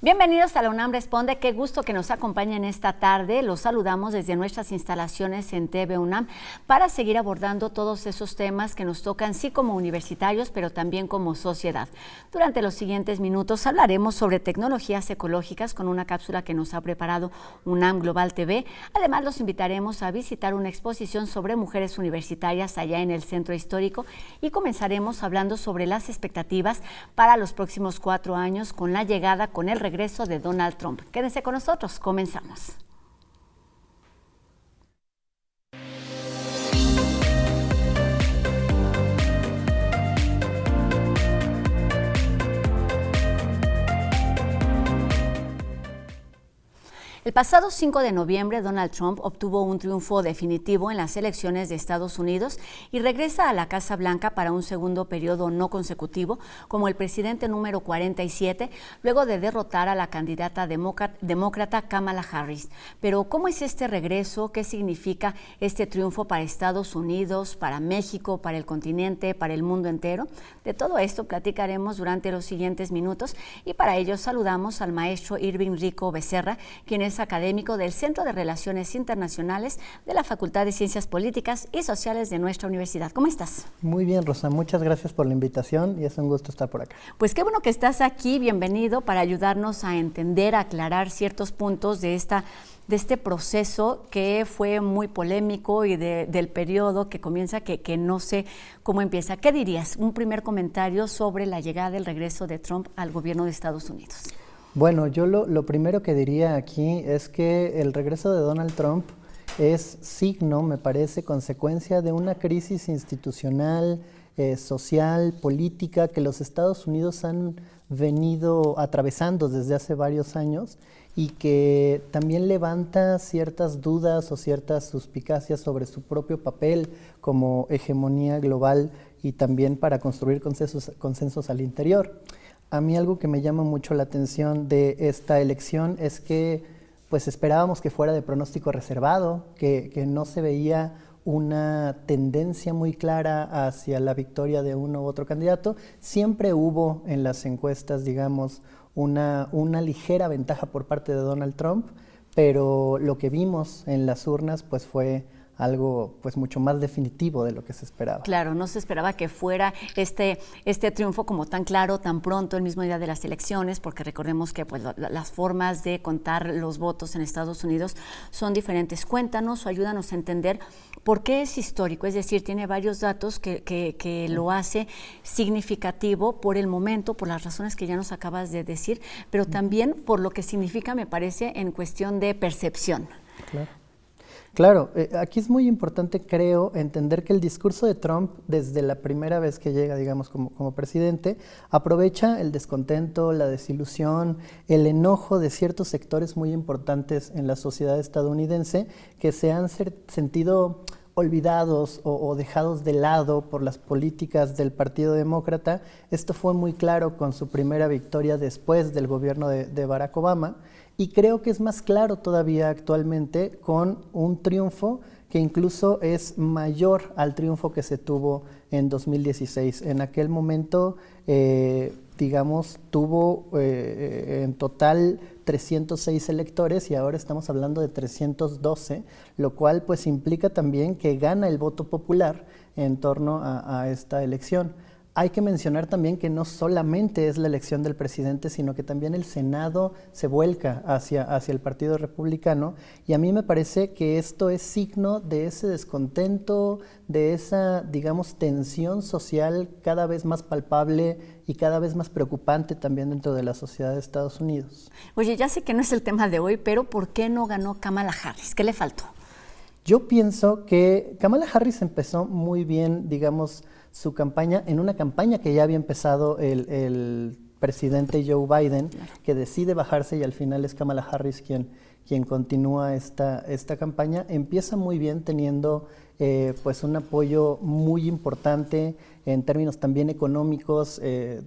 Bienvenidos a la UNAM Responde, qué gusto que nos acompañen esta tarde. Los saludamos desde nuestras instalaciones en TV UNAM para seguir abordando todos esos temas que nos tocan, sí como universitarios, pero también como sociedad. Durante los siguientes minutos hablaremos sobre tecnologías ecológicas con una cápsula que nos ha preparado UNAM Global TV. Además, los invitaremos a visitar una exposición sobre mujeres universitarias allá en el Centro Histórico y comenzaremos hablando sobre las expectativas para los próximos 4 años con la llegada, con el regreso de Donald Trump. Quédense con nosotros, comenzamos. El pasado 5 de noviembre, Donald Trump obtuvo un triunfo definitivo en las elecciones de Estados Unidos y regresa a la Casa Blanca para un segundo periodo no consecutivo como el presidente número 47, luego de derrotar a la candidata demócrata Kamala Harris. Pero, ¿cómo es este regreso? ¿Qué significa este triunfo para Estados Unidos, para México, para el continente, para el mundo entero? De todo esto platicaremos durante los siguientes minutos y para ello saludamos al maestro Irving Rico Becerra, quien es académico del Centro de Relaciones Internacionales de la Facultad de Ciencias Políticas y Sociales de nuestra universidad. ¿Cómo estás? Muy bien, Rosa. Muchas gracias por la invitación y es un gusto estar por acá. Pues qué bueno que estás aquí. Bienvenido para ayudarnos a entender, a aclarar ciertos puntos de este proceso que fue muy polémico y del periodo que comienza, que no sé cómo empieza. ¿Qué dirías? Un primer comentario sobre la llegada, el regreso de Trump al gobierno de Estados Unidos. Bueno, yo lo primero que diría aquí es que el regreso de Donald Trump es signo, me parece, consecuencia de una crisis institucional, social, política que los Estados Unidos han venido atravesando desde hace varios años y que también levanta ciertas dudas o ciertas suspicacias sobre su propio papel como hegemonía global y también para construir consensos al interior. A mí algo que me llama mucho la atención de esta elección es que pues esperábamos que fuera de pronóstico reservado, que no se veía una tendencia muy clara hacia la victoria de uno u otro candidato. Siempre hubo en las encuestas, digamos, una ligera ventaja por parte de Donald Trump, pero lo que vimos en las urnas pues fue algo pues mucho más definitivo de lo que se esperaba. Claro, no se esperaba que fuera este triunfo como tan claro, tan pronto, el mismo día de las elecciones, porque recordemos que pues, las formas de contar los votos en Estados Unidos son diferentes. Cuéntanos o ayúdanos a entender por qué es histórico, es decir, tiene varios datos que lo hace significativo por el momento, por las razones que ya nos acabas de decir, pero también por lo que significa, me parece, en cuestión de percepción. Claro, aquí es muy importante, creo, entender que el discurso de Trump, desde la primera vez que llega, digamos, como presidente, aprovecha el descontento, la desilusión, el enojo de ciertos sectores muy importantes en la sociedad estadounidense que se han sentido olvidados o dejados de lado por las políticas del Partido Demócrata. Esto fue muy claro con su primera victoria después del gobierno de Barack Obama. Y creo que es más claro todavía actualmente con un triunfo que incluso es mayor al triunfo que se tuvo en 2016. En aquel momento, digamos, tuvo en total 306 electores y ahora estamos hablando de 312, lo cual pues implica también que gana el voto popular en torno a esta elección. Hay que mencionar también que no solamente es la elección del presidente, sino que también el Senado se vuelca hacia el Partido Republicano, y a mí me parece que esto es signo de ese descontento, de esa, digamos, tensión social cada vez más palpable y cada vez más preocupante también dentro de la sociedad de Estados Unidos. Oye, ya sé que no es el tema de hoy, pero ¿por qué no ganó Kamala Harris? ¿Qué le faltó? Yo pienso que Kamala Harris empezó muy bien, digamos, su campaña, en una campaña que ya había empezado el presidente Joe Biden, que decide bajarse y al final es Kamala Harris quien continúa esta campaña. Empieza muy bien teniendo pues un apoyo muy importante en términos también económicos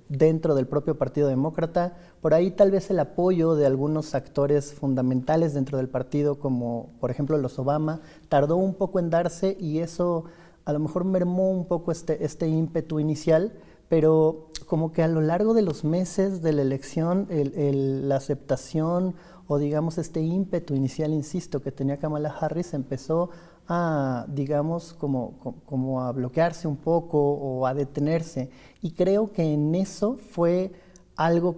dentro del propio Partido Demócrata. Por ahí tal vez el apoyo de algunos actores fundamentales dentro del partido, como por ejemplo los Obama, tardó un poco en darse y eso a lo mejor mermó un poco este ímpetu inicial, pero como que a lo largo de los meses de la elección, la aceptación o digamos este ímpetu inicial, insisto, que tenía Kamala Harris empezó a, digamos, como a bloquearse un poco o a detenerse. Y creo que en eso fue algo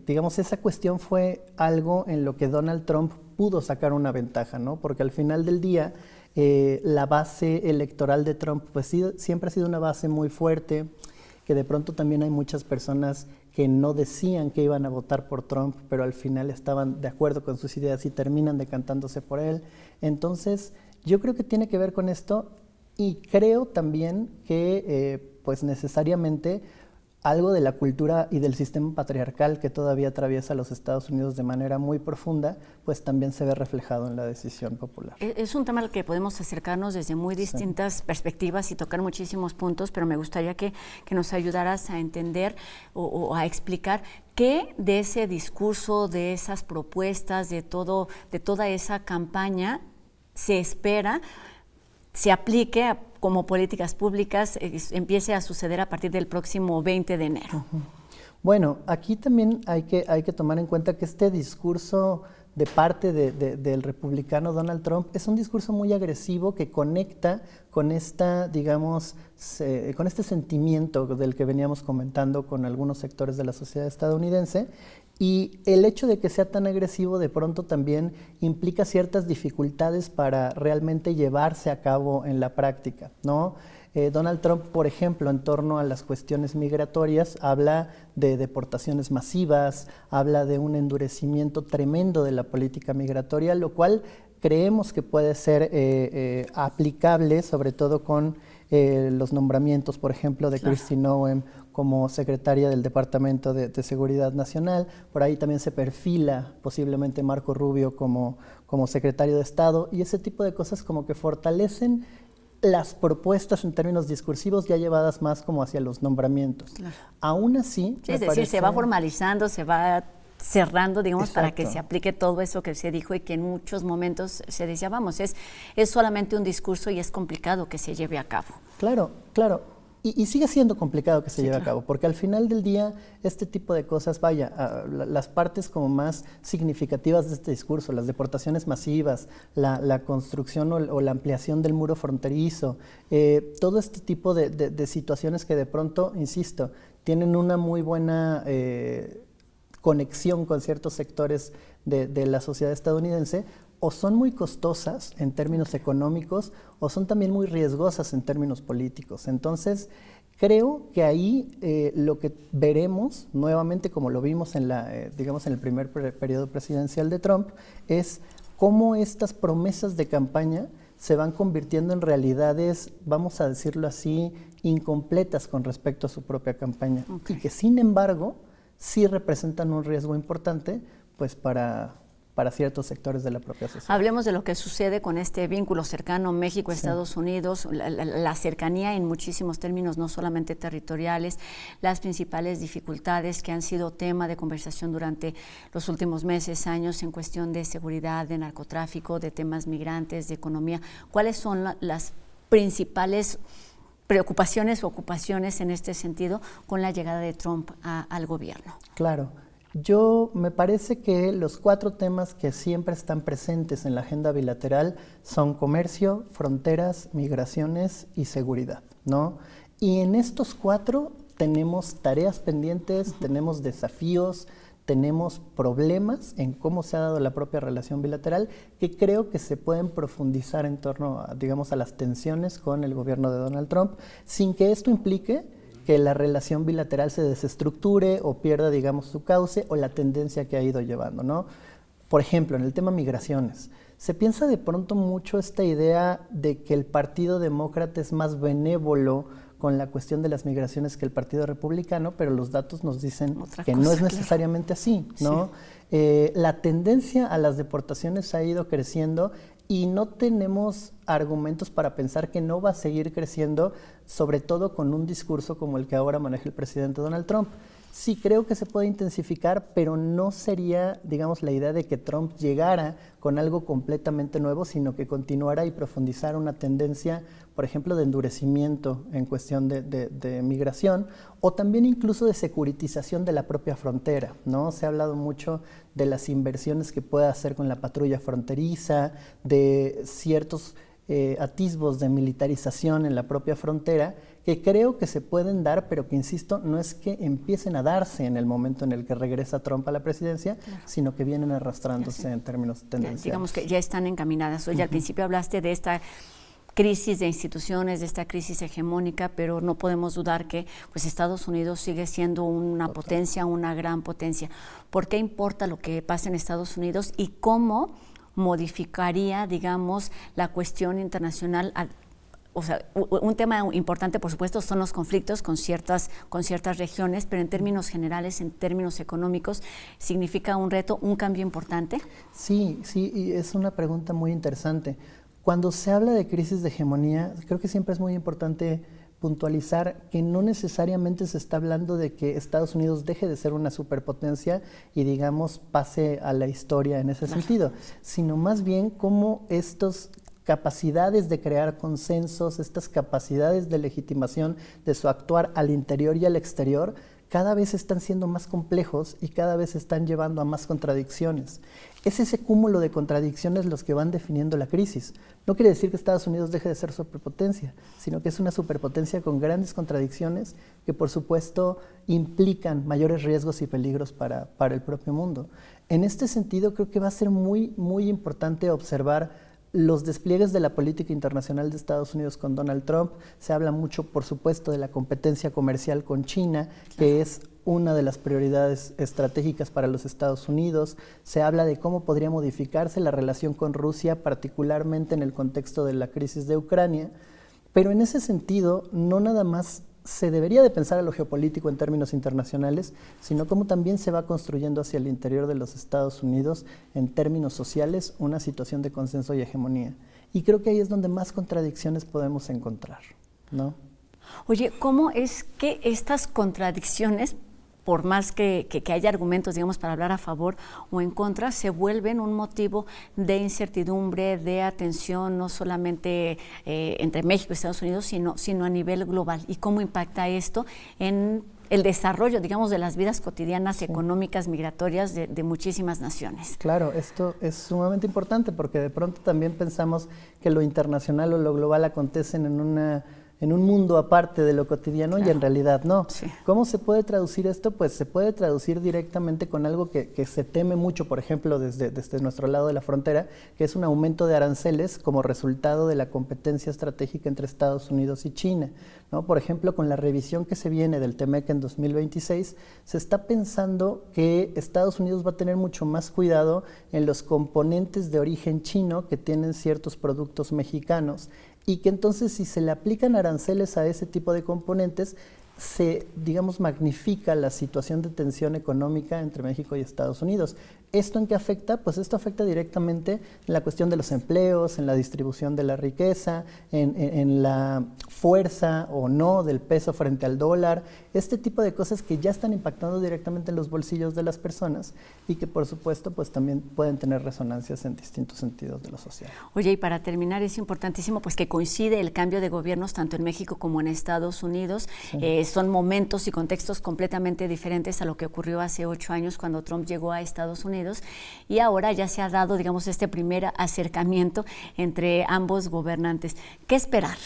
digamos, esa cuestión fue algo en lo que Donald Trump pudo sacar una ventaja, ¿no? Porque al final del día, la base electoral de Trump pues siempre ha sido una base muy fuerte, que de pronto también hay muchas personas que no decían que iban a votar por Trump, pero al final estaban de acuerdo con sus ideas y terminan decantándose por él. Entonces, yo creo que tiene que ver con esto y creo también que pues necesariamente algo de la cultura y del sistema patriarcal que todavía atraviesa los Estados Unidos de manera muy profunda, pues también se ve reflejado en la decisión popular. Es un tema al que podemos acercarnos desde muy distintas perspectivas y tocar muchísimos puntos, pero me gustaría que nos ayudaras a entender o a explicar qué de ese discurso, de esas propuestas, de toda esa campaña se espera se aplique como políticas públicas, empiece a suceder a partir del próximo 20 de enero. Bueno, aquí también hay que tomar en cuenta que este discurso de parte del republicano Donald Trump es un discurso muy agresivo que conecta con esta, digamos, con este sentimiento del que veníamos comentando con algunos sectores de la sociedad estadounidense. Y el hecho de que sea tan agresivo de pronto también implica ciertas dificultades para realmente llevarse a cabo en la práctica, ¿no? Donald Trump, por ejemplo, en torno a las cuestiones migratorias, habla de deportaciones masivas, habla de un endurecimiento tremendo de la política migratoria, lo cual creemos que puede ser aplicable, sobre todo con los nombramientos, por ejemplo, de Kristi Noem como secretaria del Departamento de Seguridad Nacional. Por ahí también se perfila posiblemente Marco Rubio como secretario de Estado, y ese tipo de cosas como que fortalecen las propuestas en términos discursivos ya llevadas más como hacia los nombramientos. Claro. Aún así, sí, es decir, se va formalizando, se va cerrando, digamos, exacto, para que se aplique todo eso que se dijo y que en muchos momentos se decía, vamos, es solamente un discurso y es complicado que se lleve a cabo. Claro, claro. Y sigue siendo complicado que se lleve a cabo, porque al final del día este tipo de cosas, vaya, las partes como más significativas de este discurso, las deportaciones masivas, la construcción o la ampliación del muro fronterizo, todo este tipo de situaciones que de pronto, insisto, tienen una muy buena conexión con ciertos sectores de la sociedad estadounidense, o son muy costosas en términos económicos o son también muy riesgosas en términos políticos. Entonces, creo que ahí lo que veremos nuevamente, como lo vimos en digamos en el primer periodo presidencial de Trump, es cómo estas promesas de campaña se van convirtiendo en realidades, vamos a decirlo así, incompletas con respecto a su propia campaña. Okay. Y que sin embargo, sí representan un riesgo importante, pues para ciertos sectores de la propia sociedad. Hablemos de lo que sucede con este vínculo cercano México-Estados Unidos, la cercanía en muchísimos términos, no solamente territoriales, las principales dificultades que han sido tema de conversación durante los últimos meses, años, en cuestión de seguridad, de narcotráfico, de temas migrantes, de economía. ¿Cuáles son las principales preocupaciones o ocupaciones en este sentido con la llegada de Trump al gobierno? Claro. Me parece que los 4 temas que siempre están presentes en la agenda bilateral son comercio, fronteras, migraciones y seguridad, ¿no? Y en estos 4 tenemos tareas pendientes, tenemos desafíos, tenemos problemas en cómo se ha dado la propia relación bilateral que creo que se pueden profundizar en torno a, digamos, a las tensiones con el gobierno de Donald Trump, sin que esto implique que la relación bilateral se desestructure o pierda, digamos, su cauce o la tendencia que ha ido llevando, ¿no? Por ejemplo, en el tema migraciones, se piensa de pronto mucho esta idea de que el Partido Demócrata es más benévolo con la cuestión de las migraciones que el Partido Republicano, pero los datos nos dicen que no es necesariamente así, ¿no? Sí. La tendencia a las deportaciones ha ido creciendo y no tenemos argumentos para pensar que no va a seguir creciendo, sobre todo con un discurso como el que ahora maneja el presidente Donald Trump. Sí, creo que se puede intensificar, pero no sería, digamos, la idea de que Trump llegara con algo completamente nuevo, sino que continuara y profundizara una tendencia, por ejemplo, de endurecimiento en cuestión de migración, o también incluso de securitización de la propia frontera, ¿no? Se ha hablado mucho de las inversiones que puede hacer con la patrulla fronteriza, de ciertos atisbos de militarización en la propia frontera, que creo que se pueden dar, pero que, insisto, no es que empiecen a darse en el momento en el que regresa Trump a la presidencia, sino que vienen arrastrándose en términos tendenciales. Digamos que ya están encaminadas. Oye, al principio hablaste de esta crisis de instituciones, de esta crisis hegemónica, pero no podemos dudar que pues, Estados Unidos sigue siendo una potencia, una gran potencia. ¿Por qué importa lo que pasa en Estados Unidos y cómo modificaría, digamos, la cuestión internacional? O sea, un tema importante, por supuesto, son los conflictos con ciertas regiones, pero en términos generales, en términos económicos, ¿significa un reto, un cambio importante? Sí, y es una pregunta muy interesante. Cuando se habla de crisis de hegemonía, creo que siempre es muy importante puntualizar que no necesariamente se está hablando de que Estados Unidos deje de ser una superpotencia y, digamos, pase a la historia en ese sentido, sino más bien cómo estos capacidades de crear consensos, estas capacidades de legitimación de su actuar al interior y al exterior, cada vez están siendo más complejos y cada vez están llevando a más contradicciones. Es ese cúmulo de contradicciones los que van definiendo la crisis. No quiere decir que Estados Unidos deje de ser superpotencia, sino que es una superpotencia con grandes contradicciones que, por supuesto, implican mayores riesgos y peligros para el propio mundo. En este sentido, creo que va a ser muy, muy importante observar los despliegues de la política internacional de Estados Unidos con Donald Trump. Se habla mucho, por supuesto, de la competencia comercial con China, que es una de las prioridades estratégicas para los Estados Unidos. Se habla de cómo podría modificarse la relación con Rusia, particularmente en el contexto de la crisis de Ucrania. Pero en ese sentido, no nada más se debería de pensar a lo geopolítico en términos internacionales, sino cómo también se va construyendo hacia el interior de los Estados Unidos en términos sociales una situación de consenso y hegemonía. Y creo que ahí es donde más contradicciones podemos encontrar, ¿no? Oye, ¿cómo es que estas contradicciones, por más que haya argumentos, digamos, para hablar a favor o en contra, se vuelven un motivo de incertidumbre, de atención, no solamente entre México y Estados Unidos, sino a nivel global? ¿Y cómo impacta esto en el desarrollo, digamos, de las vidas cotidianas, económicas, migratorias de muchísimas naciones? Claro, esto es sumamente importante porque de pronto también pensamos que lo internacional o lo global acontecen en un mundo aparte de lo cotidiano, claro, y en realidad no. Sí. ¿Cómo se puede traducir esto? Pues se puede traducir directamente con algo que se teme mucho, por ejemplo, desde nuestro lado de la frontera, que es un aumento de aranceles como resultado de la competencia estratégica entre Estados Unidos y China, ¿no? Por ejemplo, con la revisión que se viene del TEMEC en 2026, se está pensando que Estados Unidos va a tener mucho más cuidado en los componentes de origen chino que tienen ciertos productos mexicanos, y que entonces si se le aplican aranceles a ese tipo de componentes, se, digamos, magnifica la situación de tensión económica entre México y Estados Unidos. ¿Esto en qué afecta? Pues esto afecta directamente en la cuestión de los empleos, en la distribución de la riqueza, en la fuerza o no del peso frente al dólar, este tipo de cosas que ya están impactando directamente en los bolsillos de las personas y que, por supuesto, pues también pueden tener resonancias en distintos sentidos de lo social. Oye, y para terminar, es importantísimo pues que coincide el cambio de gobiernos tanto en México como en Estados Unidos. Sí. Son momentos y contextos completamente diferentes a lo que ocurrió hace 8 años cuando Trump llegó a Estados Unidos. Y ahora ya se ha dado, digamos, este primer acercamiento entre ambos gobernantes. ¿Qué esperar?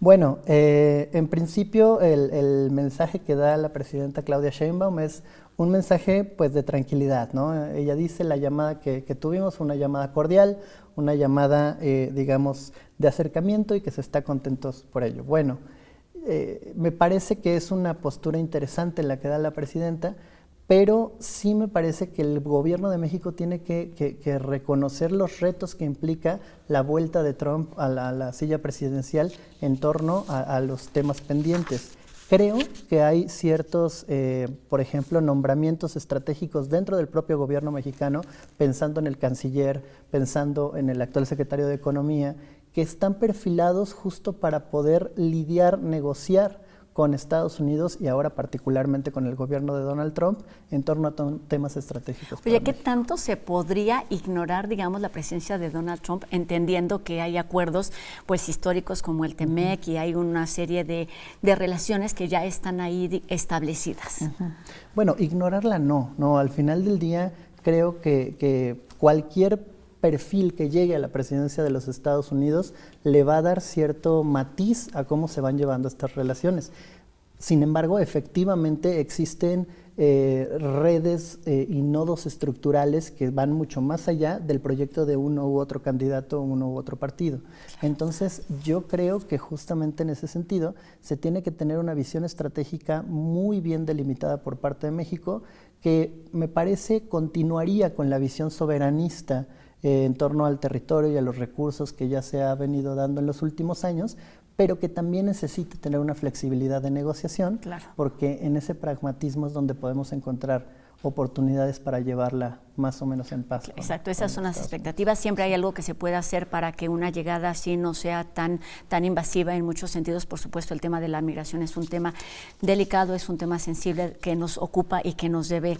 Bueno, en principio el mensaje que da la presidenta Claudia Sheinbaum es un mensaje pues de tranquilidad, ¿no? Ella dice la llamada que tuvimos fue una llamada cordial, una llamada, digamos, de acercamiento y que se está contentos por ello. Bueno, me parece que es una postura interesante la que da la presidenta, pero sí me parece que el gobierno de México tiene que reconocer los retos que implica la vuelta de Trump a la silla presidencial en torno a los temas pendientes. Creo que hay ciertos, por ejemplo, nombramientos estratégicos dentro del propio gobierno mexicano, pensando en el canciller, pensando en el actual secretario de Economía, que están perfilados justo para poder lidiar, negociar con Estados Unidos y ahora particularmente con el gobierno de Donald Trump en torno a temas estratégicos. Oye, ¿qué tanto se podría ignorar, digamos, la presencia de Donald Trump, entendiendo que hay acuerdos pues históricos como el TEMEC y hay una serie de relaciones que ya están ahí establecidas? Bueno, ignorarla no, al final del día creo que cualquier perfil que llegue a la presidencia de los Estados Unidos le va a dar cierto matiz a cómo se van llevando estas relaciones. Sin embargo, efectivamente existen redes y nodos estructurales que van mucho más allá del proyecto de uno u otro candidato, uno u otro partido. Entonces, yo creo que justamente en ese sentido se tiene que tener una visión estratégica muy bien delimitada por parte de México, que me parece continuaría con la visión soberanista en torno al territorio y a los recursos que ya se ha venido dando en los últimos años, pero que también necesita tener una flexibilidad de negociación, claro, porque en ese pragmatismo es donde podemos encontrar oportunidades para llevarla más o menos en paz. Exacto, esas son las expectativas. Siempre hay algo que se puede hacer para que una llegada así no sea tan invasiva en muchos sentidos. Por supuesto, el tema de la migración es un tema delicado, es un tema sensible que nos ocupa y que nos debe,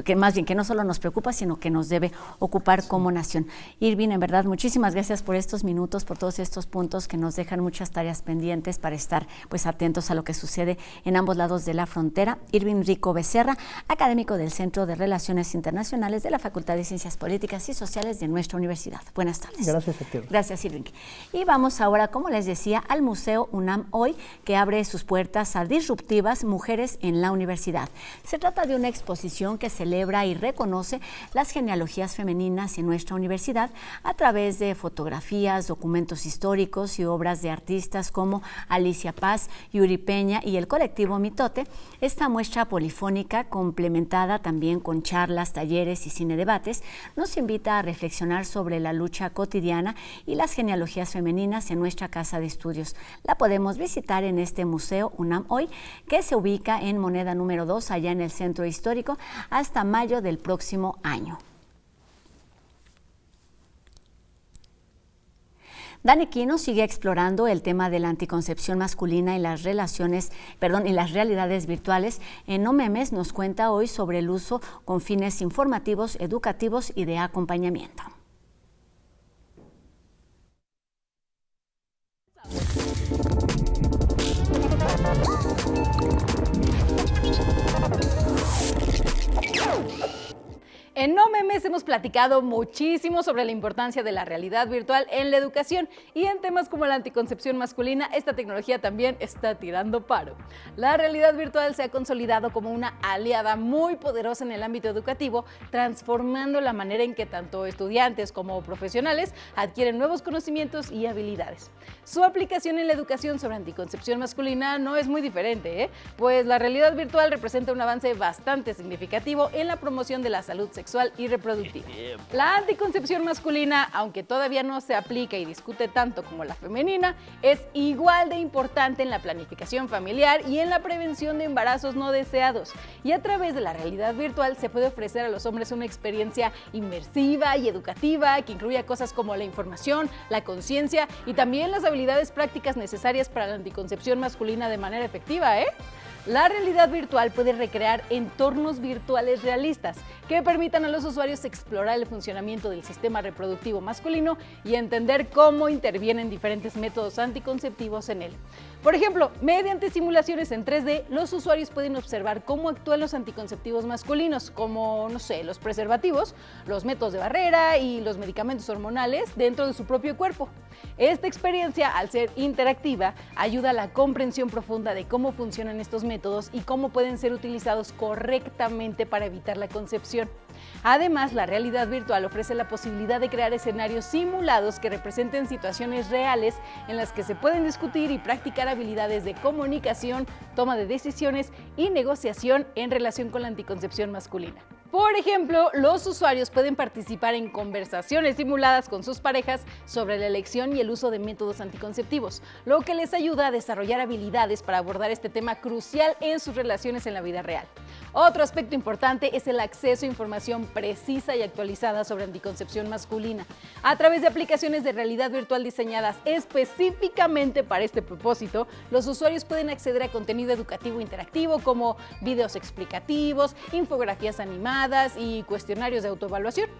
que más bien que no solo nos preocupa, sino que nos debe ocupar como nación. Irving, en verdad, muchísimas gracias por estos minutos, por todos estos puntos que nos dejan muchas tareas pendientes para estar pues atentos a lo que sucede en ambos lados de la frontera. Irving Rico Becerra, académico del Centro de Relaciones Internacionales de la Facultad de Ciencias Políticas y Sociales de nuestra universidad. Buenas tardes. Gracias a ti. Gracias, Irving. Y vamos ahora, como les decía, al Museo UNAM Hoy, que abre sus puertas a disruptivas mujeres en la universidad. Se trata de una exposición que celebra y reconoce las genealogías femeninas en nuestra universidad a través de fotografías, documentos históricos y obras de artistas como Alicia Paz, Yuri Peña y el colectivo Mitote. Esta muestra polifónica, complementada también con charlas, talleres y cine debates, nos invita a reflexionar sobre la lucha cotidiana y las genealogías femeninas en nuestra casa de estudios. La podemos visitar en este Museo UNAM Hoy, que se ubica en Moneda número 2, allá en el Centro Histórico, hasta mayo del próximo año. Dani Quino sigue explorando el tema de la anticoncepción masculina y las realidades virtuales. En No Memes nos cuenta hoy sobre el uso con fines informativos, educativos y de acompañamiento. En No Memes hemos platicado muchísimo sobre la importancia de la realidad virtual en la educación, y en temas como la anticoncepción masculina, esta tecnología también está tirando paro. La realidad virtual se ha consolidado como una aliada muy poderosa en el ámbito educativo, transformando la manera en que tanto estudiantes como profesionales adquieren nuevos conocimientos y habilidades. Su aplicación en la educación sobre anticoncepción masculina no es muy diferente, pues la realidad virtual representa un avance bastante significativo en la promoción de la salud sexual y reproductiva. La anticoncepción masculina, aunque todavía no se aplica y discute tanto como la femenina, es igual de importante en la planificación familiar y en la prevención de embarazos no deseados. Y a través de la realidad virtual se puede ofrecer a los hombres una experiencia inmersiva y educativa que incluya cosas como la información, la conciencia y también las habilidades prácticas necesarias para la anticoncepción masculina de manera efectiva, La realidad virtual puede recrear entornos virtuales realistas que permitan a los usuarios explorar el funcionamiento del sistema reproductivo masculino y entender cómo intervienen diferentes métodos anticonceptivos en él. Por ejemplo, mediante simulaciones en 3D, los usuarios pueden observar cómo actúan los anticonceptivos masculinos, como, los preservativos, los métodos de barrera y los medicamentos hormonales dentro de su propio cuerpo. Esta experiencia, al ser interactiva, ayuda a la comprensión profunda de cómo funcionan estos métodos y cómo pueden ser utilizados correctamente para evitar la concepción. Además, la realidad virtual ofrece la posibilidad de crear escenarios simulados que representen situaciones reales en las que se pueden discutir y practicar habilidades de comunicación, toma de decisiones y negociación en relación con la anticoncepción masculina. Por ejemplo, los usuarios pueden participar en conversaciones simuladas con sus parejas sobre la elección y el uso de métodos anticonceptivos, lo que les ayuda a desarrollar habilidades para abordar este tema crucial en sus relaciones en la vida real. Otro aspecto importante es el acceso a información precisa y actualizada sobre anticoncepción masculina. A través de aplicaciones de realidad virtual diseñadas específicamente para este propósito, los usuarios pueden acceder a contenido educativo interactivo como videos explicativos, infografías animadas y cuestionarios de autoevaluación.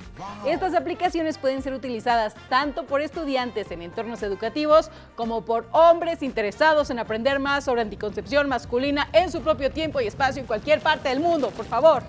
Estas aplicaciones pueden ser utilizadas tanto por estudiantes en entornos educativos como por hombres interesados en aprender más sobre anticoncepción masculina en su propio tiempo y espacio en cualquier parte del mundo, por favor.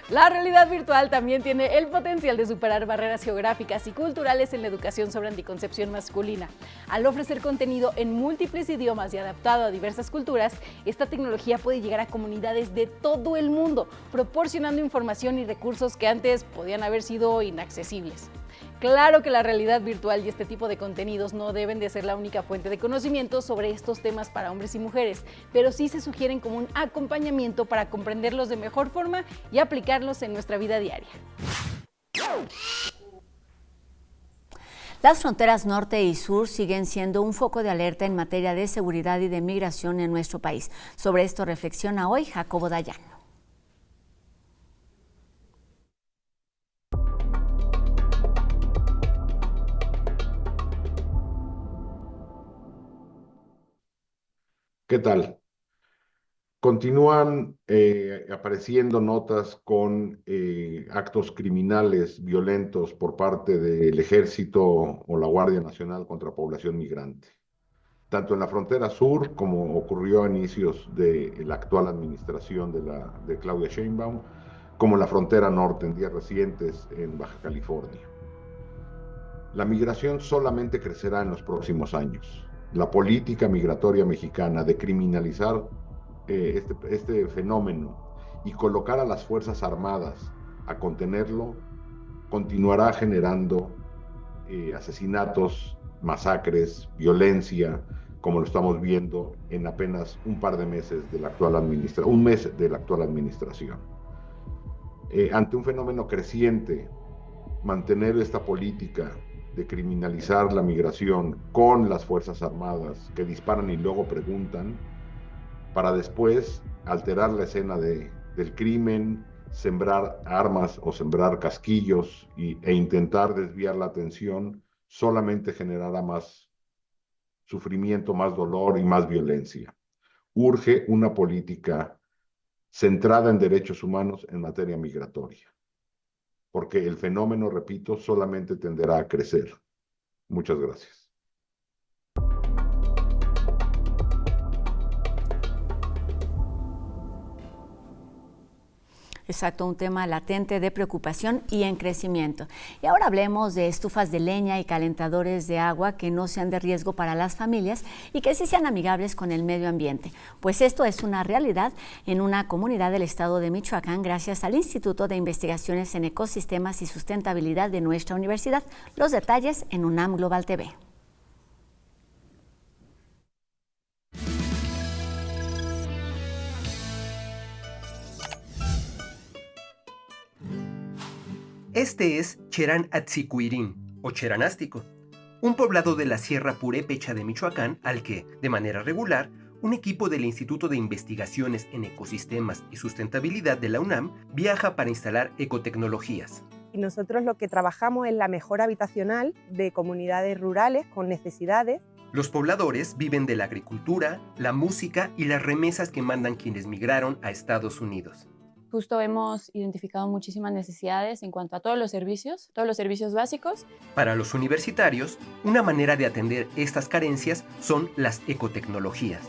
La realidad virtual también tiene el potencial de superar barreras geográficas y culturales en la educación sobre anticoncepción masculina. Al ofrecer contenido en múltiples idiomas y adaptado a diversas culturas, esta tecnología puede llegar a comunidades de todo el mundo, proporcionando información y recursos que antes podían haber sido inaccesibles. Claro que la realidad virtual y este tipo de contenidos no deben de ser la única fuente de conocimiento sobre estos temas para hombres y mujeres, pero sí se sugieren como un acompañamiento para comprenderlos de mejor forma y aplicarlos en nuestra vida diaria. Las fronteras norte y sur siguen siendo un foco de alerta en materia de seguridad y de migración en nuestro país. Sobre esto reflexiona hoy Jacobo Dayan. ¿Qué tal? Continúan apareciendo notas con actos criminales violentos por parte del Ejército o la Guardia Nacional contra población migrante, tanto en la frontera sur, como ocurrió a inicios de la actual administración de Claudia Sheinbaum, como en la frontera norte en días recientes en Baja California. La migración solamente crecerá en los próximos años. La política migratoria mexicana de criminalizar este fenómeno y colocar a las Fuerzas Armadas a contenerlo continuará generando asesinatos, masacres, violencia, como lo estamos viendo en apenas un par de meses de la actual administración, un mes de la actual administración. Ante un fenómeno creciente, mantener esta política de criminalizar la migración con las Fuerzas Armadas que disparan y luego preguntan, para después alterar la escena del crimen, sembrar armas o sembrar casquillos e intentar desviar la atención, solamente generará más sufrimiento, más dolor y más violencia. Urge una política centrada en derechos humanos en materia migratoria, porque el fenómeno, repito, solamente tenderá a crecer. Muchas gracias. Exacto, un tema latente de preocupación y en crecimiento. Y ahora hablemos de estufas de leña y calentadores de agua que no sean de riesgo para las familias y que sí sean amigables con el medio ambiente. Pues esto es una realidad en una comunidad del estado de Michoacán gracias al Instituto de Investigaciones en Ecosistemas y Sustentabilidad de nuestra universidad. Los detalles en UNAM Global TV. Este es Cherán Atzicuirín, o cheranástico, un poblado de la Sierra Purépecha de Michoacán al que, de manera regular, un equipo del Instituto de Investigaciones en Ecosistemas y Sustentabilidad de la UNAM viaja para instalar ecotecnologías. Y nosotros lo que trabajamos es la mejora habitacional de comunidades rurales con necesidades. Los pobladores viven de la agricultura, la música y las remesas que mandan quienes migraron a Estados Unidos. Justo hemos identificado muchísimas necesidades en cuanto a todos los servicios básicos. Para los universitarios, una manera de atender estas carencias son las ecotecnologías.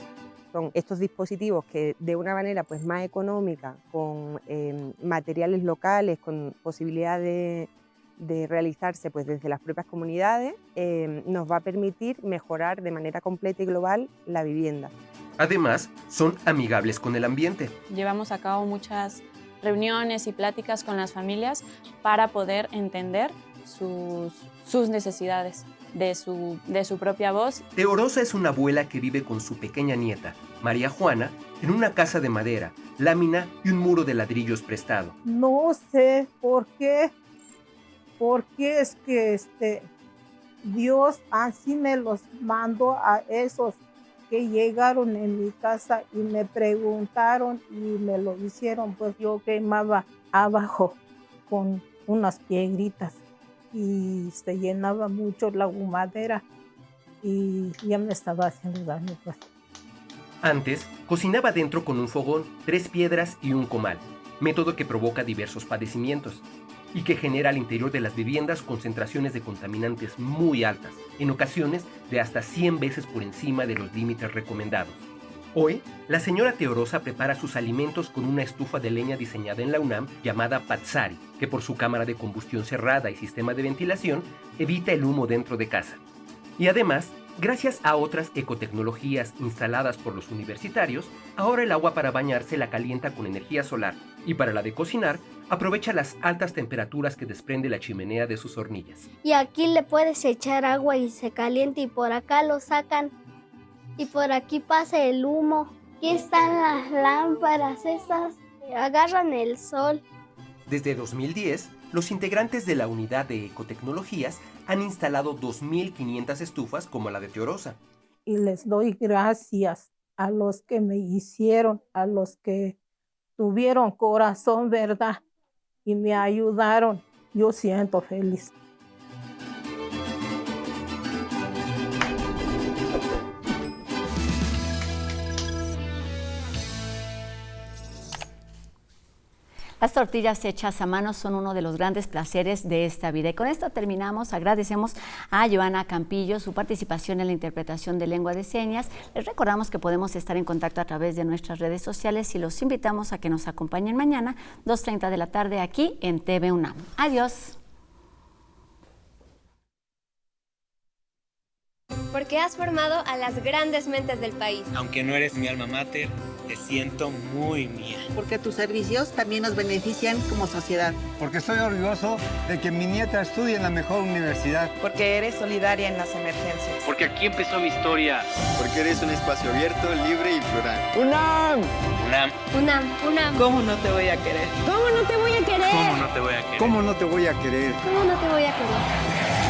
Son estos dispositivos que de una manera pues, más económica, con materiales locales, con posibilidad de realizarse pues, desde las propias comunidades, nos va a permitir mejorar de manera completa y global la vivienda. Además, son amigables con el ambiente. Llevamos a cabo muchas reuniones y pláticas con las familias para poder entender sus necesidades. de su propia voz. Teorosa es una abuela que vive con su pequeña nieta, María Juana, en una casa de madera, lámina y un muro de ladrillos prestado. No sé por qué es que Dios así me los mandó a esos que llegaron en mi casa y me preguntaron y me lo hicieron, pues yo quemaba abajo con unas piedritas y se llenaba mucho la humadera y ya me estaba haciendo daño, pues. Antes, cocinaba dentro con un fogón, 3 piedras y un comal, método que provoca diversos padecimientos y que genera al interior de las viviendas concentraciones de contaminantes muy altas, en ocasiones de hasta 100 veces por encima de los límites recomendados. Hoy, la señora Teorosa prepara sus alimentos con una estufa de leña diseñada en la UNAM llamada Patsari, que por su cámara de combustión cerrada y sistema de ventilación evita el humo dentro de casa. Y además, gracias a otras ecotecnologías instaladas por los universitarios, ahora el agua para bañarse la calienta con energía solar y para la de cocinar, aprovecha las altas temperaturas que desprende la chimenea de sus hornillas. Y aquí le puedes echar agua y se calienta y por acá lo sacan y por aquí pasa el humo. Aquí están las lámparas, estas agarran el sol. Desde 2010, los integrantes de la unidad de ecotecnologías han instalado 2.500 estufas como la de Teorosa. Y les doy gracias a los que me hicieron, a los que tuvieron corazón, ¿verdad? Y me ayudaron. Yo siento feliz. Las tortillas hechas a mano son uno de los grandes placeres de esta vida. Y con esto terminamos. Agradecemos a Joana Campillo su participación en la interpretación de lengua de señas. Les recordamos que podemos estar en contacto a través de nuestras redes sociales y los invitamos a que nos acompañen mañana, 2:30 de la tarde, aquí en TV UNAM. Adiós. Porque has formado a las grandes mentes del país. Aunque no eres mi alma mater, te siento muy mía. Porque tus servicios también nos benefician como sociedad. Porque estoy orgulloso de que mi nieta estudie en la mejor universidad. Porque eres solidaria en las emergencias. Porque aquí empezó mi historia. Porque eres un espacio abierto, libre y plural. ¡UNAM! UNAM. UNAM. UNAM. ¿Cómo no te voy a querer? ¿Cómo no te voy a querer? ¿Cómo no te voy a querer? ¿Cómo no te voy a querer? ¿Cómo no te voy a querer?